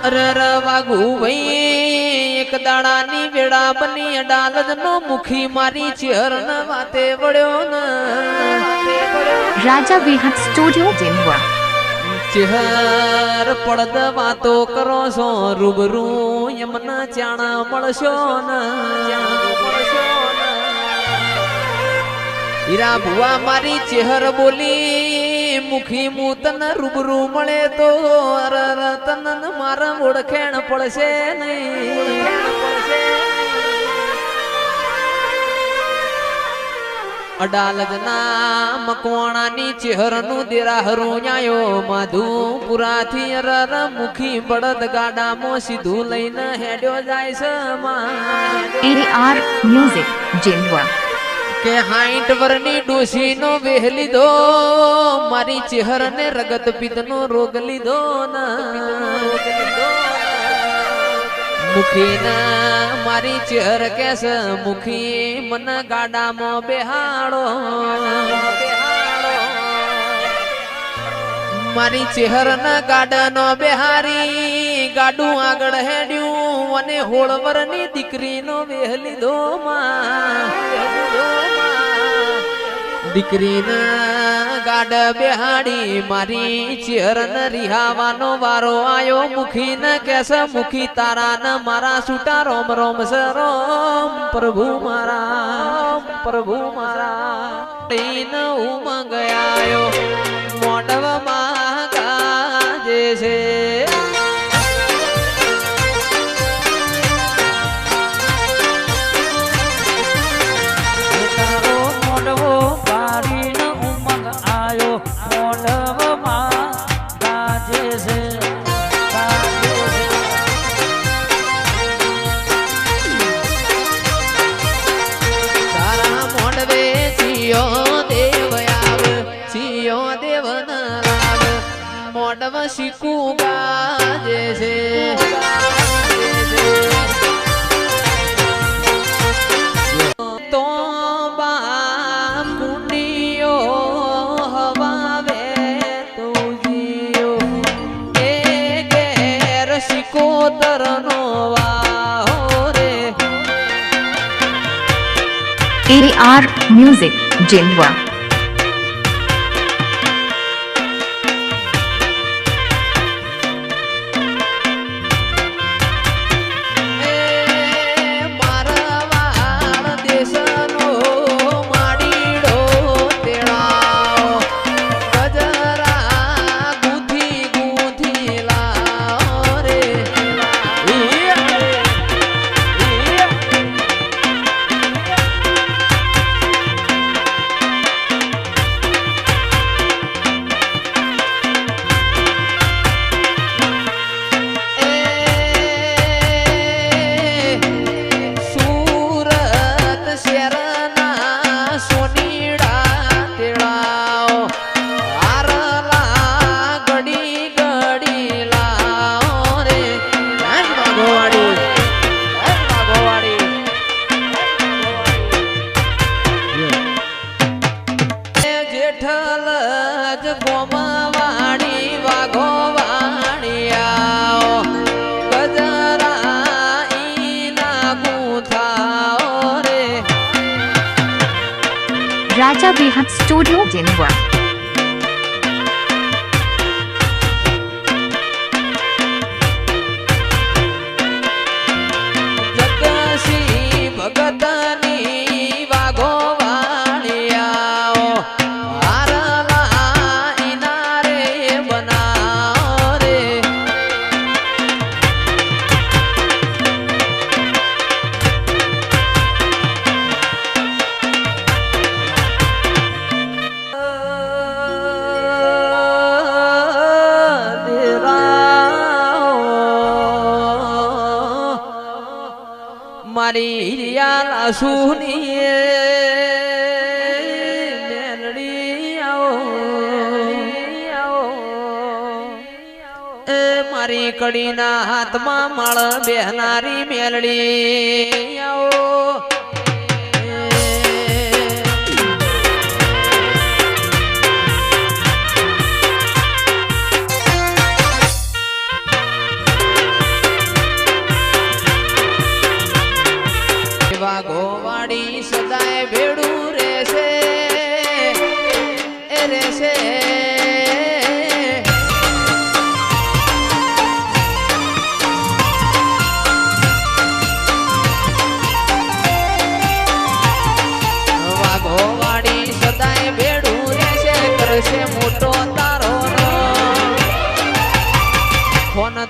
અરર વાગુ ભાઈ એક દાડાની વેળા બની અડાલજ નો મુખી મારી ચેહરન વાતે વળ્યો ને રાજા વિહત સ્ટુડિયો જેનવા ચેહર પડદ વાતો કરો છો રૂબરૂ યમના ચાણા મળશો ને હીરા ભુવા મારી ચેહર બોલી મુખી મૂતન રૂબરૂ મળે તો અરર તન મારા ઓળખેણ પડશે નહીં અડાલજના મકવાણાની ચેહરનું દેરાહરું ન્યાયો માધુપુરાથી અરર મુખી બળદ ગાડામાં સીધું લઈને હેડ્યો જાય છે AR મ્યુઝિક જેનવા કે 60 વરની ડોશી નો વેહ લીધો મારી ચેહર ને રગત પિત્ત નો રોગ લીધો મુખી ના મારી ચેહર કેસ મુખી મન ગાડામાં બેહાડો મારી ચેહર ના ગાડાનો બેહારી ગાડું આગળ હેડ્યું અને હોળવરની દીકરીનો વેહ લીધો દીકરીના ગાડ બેહાડી મારી ચેહરન રિહાવાનો વારો આયો મુખી ન કેસ મુખી તારા ન મારા સુટા રોમ રોમ સરોમ પ્રભુ મારા તીન ઉમંગ આયો મોડવમાં ગાજે છે મોડવ શીખું ગાજે છે તો બા કુંડીઓ હવાવે તુજીઓ એ ઘેર શીકોતરનો વાહો રે AR મ્યુઝિક જેનવા રાજા વિહત સ્ટુડિયો જેનવા જગશી ભગતની વાઘો વાણિયાઓ આરલા ઇનારે બનાવો રે મારી રિયા સુની મેલડી આવો એ મારી કડીના હાથમાં માળ બેહનારી મેલડી આવો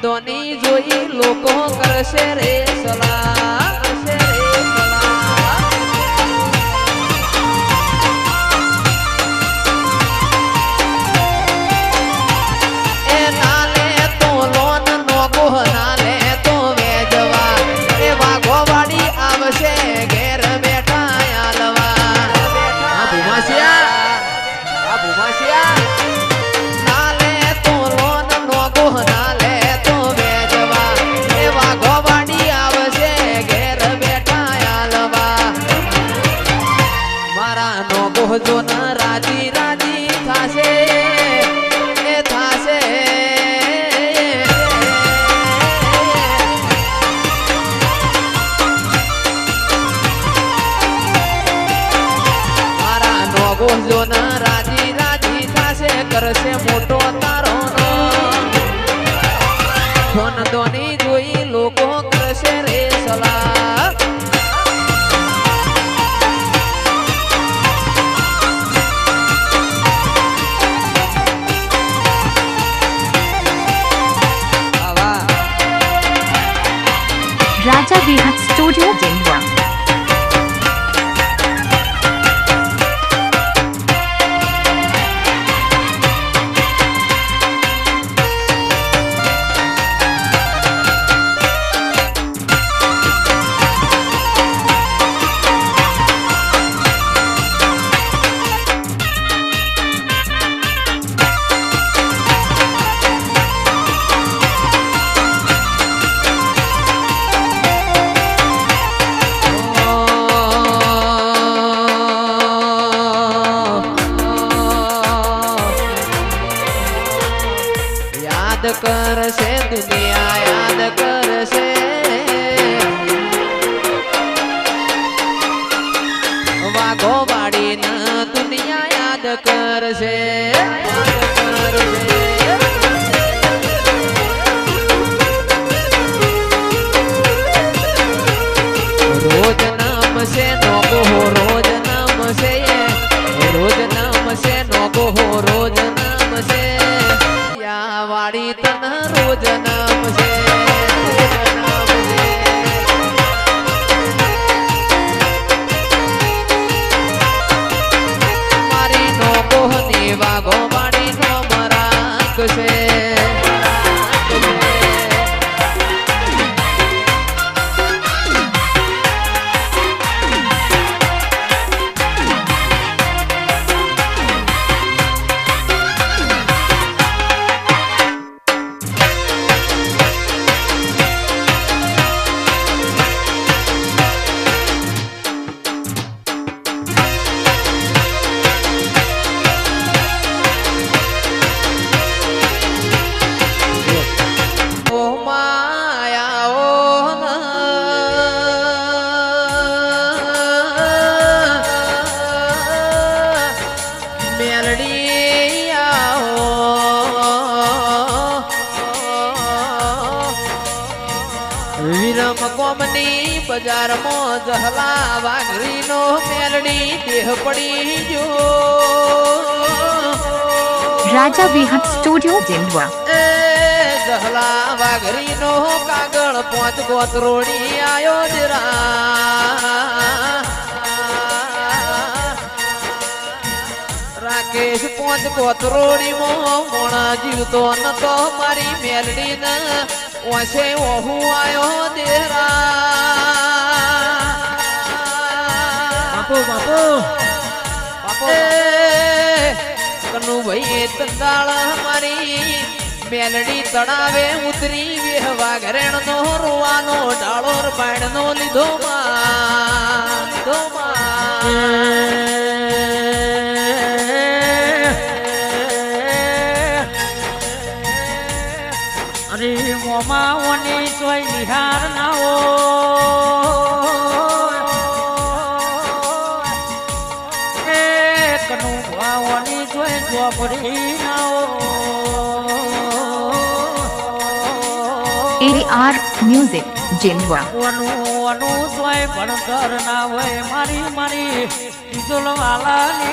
ધોની જોઈ લોકો કરશે રે સલાહ કરશે રે સલાહ એ નાલે તો લોન નો ગોહ નાલે તો વેજવા એ વાઘોવાડી આવશે ઘેર બેઠા આલવા આ ભૂમાસિયા નાલે તો લોન નો ગોહ નાલે તો વેજવા એ વાઘોવાડી આવશે ઘેર બેઠા આલવા મારા નો ગોહ જો ન રાજી રાજી થાશે એ થાશે મારા નો ગોહ જો ન રાજી રાજી થાશે કરશે મોટો તારો ધન ધોની જોઈ લોકો કરશે રે સલાહ Raja Vihat Studio Jindwa. યાદ કરશે દુનિયા યાદ કરશે વાઘો વાડીને દુનિયા યાદ કરશે રોજ નમશે નો ગોહો રોજ નમશે રોજ નમશે નો ગોહો રોજ નમશે વાડી તન રોજ નમશે મારી નો ગોહની વાઘો વાડી નો મરાકશે વિરમ કોમની બજારમાં જહલા વાઘરીનો મેલડી દેહ પડી જો Raja Vihat Studio Jindwa. એ જહલા વાઘરીનો કાગળ પોંચ ગોતરોડી આયો જરા રાકેશ પોંચ ગોતરોડી મોણા જીવતો નતો મારી મેલડી ને ઓછે ઓહુ આયો દેરા બાપુ બાપુ બાપુ કનુ ભાઈ તંદાળ મારી મેલડી તળાવે ઉતરી વેહવા ઘરેણ નો રોવાનો ડાળો પાડ નો લીધો માં અરે મોમાઓની સોય નિહાર નાઓ એ કનુ ભાવોની સોય ચોપડી નાઓ AR Music Jindwa. વનું સોય ભણતર ના હોય મારી મારી જુલવાલા ને